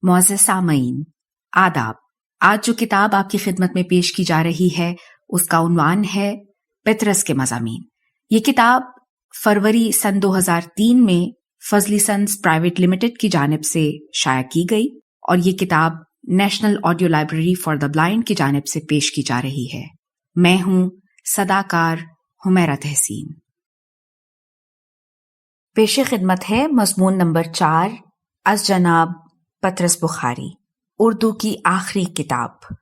मुअज़्ज़ज़ सामईन, आदाब। आज जो किताब आपकी खिदमत में पेश की जा रही है उसका उन्वान है पेतरस के मज़ामीन। ये किताब फरवरी सन 2003 में फजली सन्स प्राइवेट लिमिटेड की जानिब से शाया की गई और ये किताब national audio library for the blind की जानिब से पेश की जा रही है। मैं हूं सदाकार हुमैरा तहसीन। पेश खिदमत है मज़मून नंबर 4 अज़ जनाब पतरस बुखारी, उर्दू की आखिरी किताब।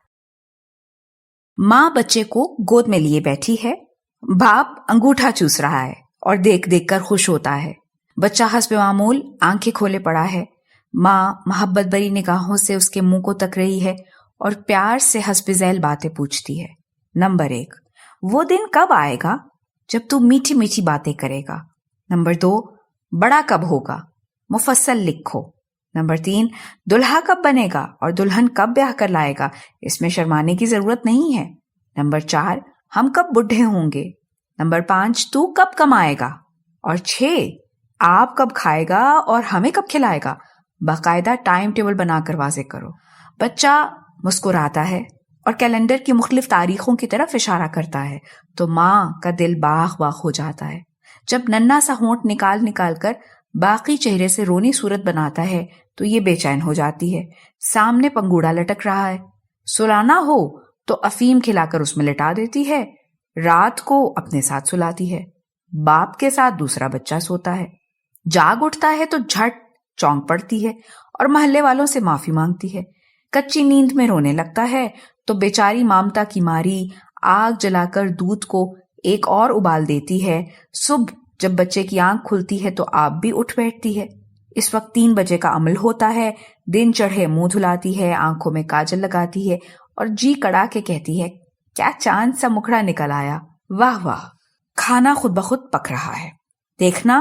माँ बच्चे को गोद में लिए बैठी है, बाप अंगूठा चूस रहा है और देख देख कर खुश होता है। बच्चा हस्ब मामूल आंखें खोले पड़ा है। माँ मोहब्बत भरी निगाहों से उसके मुंह को तक रही है और प्यार से हस्ब ज़ैल बातें पूछती है। नंबर 1, वो दिन कब आएगा जब तू मीठी मीठी बातें करेगा। नंबर 2, बड़ा कब होगा, मुफस्सल लिखो। नंबर 3, दुल्हा कब बनेगा और दुल्हन कब ब्याह कर लाएगा, इसमें शर्माने की जरूरत नहीं है। नंबर 4, हम कब बुढ़े होंगे। नंबर 5, तू कब कमाएगा। और 6, आप कब खाएगा और हमें कब खिलाएगा। बाकायदा टाइम टेबल बनाकर वाज़े करो। बच्चा मुस्कुराता है और कैलेंडर की मुख्तलिफ तारीखों की तरफ इशारा करता है तो माँ का दिल बाग बाग हो जाता है। जब नन्हा सा होंठ निकाल निकाल कर बाकी चेहरे से रोनी सूरत बनाता है तो ये बेचैन हो जाती है। सामने पंगूड़ा लटक रहा है। सुलाना हो तो अफीम खिलाकर उसमें लिटा देती है, रात को अपने साथ सुलाती है। बाप के साथ दूसरा बच्चा सोता है। जाग उठता है तो झट चौंक पड़ती है और मोहल्ले वालों से माफी मांगती है। कच्ची नींद में रोने लगता है तो बेचारी ममता की मारी आग जलाकर दूध को एक और उबाल देती है। सुबह जब बच्चे की आंख खुलती है तो आप भी उठ बैठती है। इस वक्त 3 बजे का अमल होता है। दिन चढ़े मुंह धुलाती है, आंखों में काजल लगाती है और जी कड़ा के कहती है, क्या चांद सा मुखड़ा निकल आया, वाह वाह। खाना खुद ब खुद पक रहा है। देखना,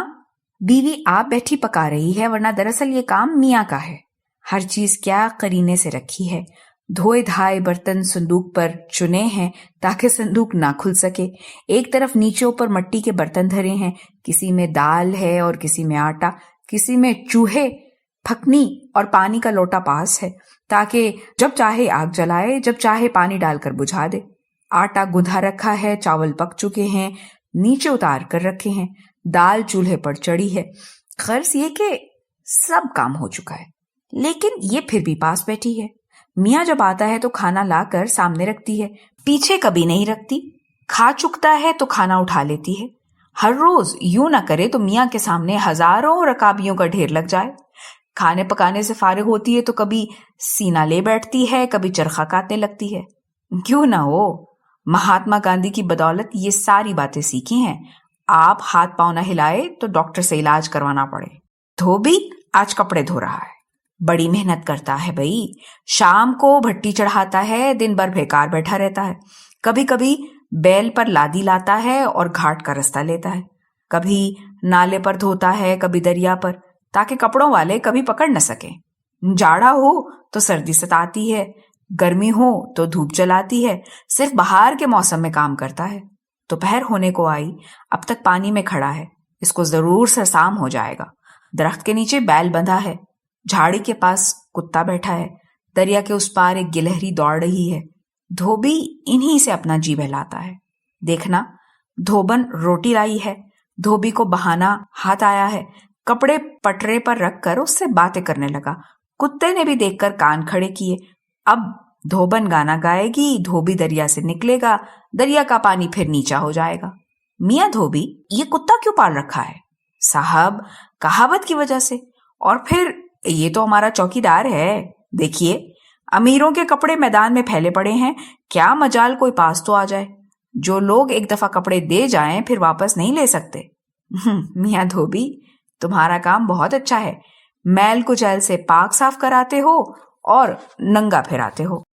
बीवी आप बैठी पका रही है, वरना दरअसल ये काम मियाँ का है। हर चीज क्या करीने से रखी है। धोए धाए बर्तन संदूक पर चुने हैं ताकि संदूक ना खुल सके। एक तरफ नीचे ऊपर मिट्टी के बर्तन धरे हैं, किसी में दाल है और किसी में आटा, किसी में चूहे, फकनी और पानी का लोटा पास है ताकि जब चाहे आग जलाए, जब चाहे पानी डालकर बुझा दे। आटा गुंधा रखा है, चावल पक चुके हैं, नीचे उतार कर रखे हैं, दाल चूल्हे पर चढ़ी है। गर्ज ये कि सब काम हो चुका है, लेकिन ये फिर भी पास बैठी है। मियाँ जब आता है तो खाना लाकर सामने रखती है, पीछे कभी नहीं रखती। खा चुकता है तो खाना उठा लेती है। हर रोज यूं ना करे तो मियाँ के सामने हजारों रकाबियों का ढेर लग जाए। खाने पकाने से फारिग होती है तो कभी सीना ले बैठती है, कभी चरखा काटने लगती है। क्यों ना हो, महात्मा गांधी की बदौलत ये सारी बातें सीखी हैं। आप हाथ पांव ना हिलाए तो डॉक्टर से इलाज करवाना पड़े। धोबी आज कपड़े धो रहा है, बड़ी मेहनत करता है भाई। शाम को भट्टी चढ़ाता है, दिन भर बेकार बैठा रहता है। कभी कभी बैल पर लादी लाता है और घाट का रास्ता लेता है। कभी नाले पर धोता है, कभी दरिया पर, ताकि कपड़ों वाले कभी पकड़ न सके। जाड़ा हो तो सर्दी सताती है, गर्मी हो तो धूप जलाती है। सिर्फ बाहर के मौसम में काम करता है। दोपहर होने को आई, अब तक पानी में खड़ा है, इसको जरूर सरसाम हो जाएगा। दरख्त के नीचे बैल बंधा है, झाड़ी के पास कुत्ता बैठा है, दरिया के उस पार एक गिलहरी दौड़ रही है। धोबी इन्हीं से अपना जी बहलाता है। देखना, धोबन रोटी लाई है, धोबी को बहाना हाथ आया है। कपड़े पटरे पर रखकर उससे बातें करने लगा। कुत्ते ने भी देखकर कान खड़े किए। अब धोबन गाना गाएगी, धोबी दरिया से निकलेगा, दरिया का पानी फिर नीचा हो जाएगा। मियाँ धोबी, ये कुत्ता क्यों पाल रखा है? साहब, कहावत की वजह से। और फिर ये तो हमारा चौकीदार है। देखिए, अमीरों के कपड़े मैदान में फैले पड़े हैं, क्या मजाल कोई पास तो आ जाए। जो लोग एक दफा कपड़े दे जाएं फिर वापस नहीं ले सकते। मियाँ धोबी, तुम्हारा काम बहुत अच्छा है। मैल कुचैल से पाक साफ कराते हो और नंगा फिराते हो।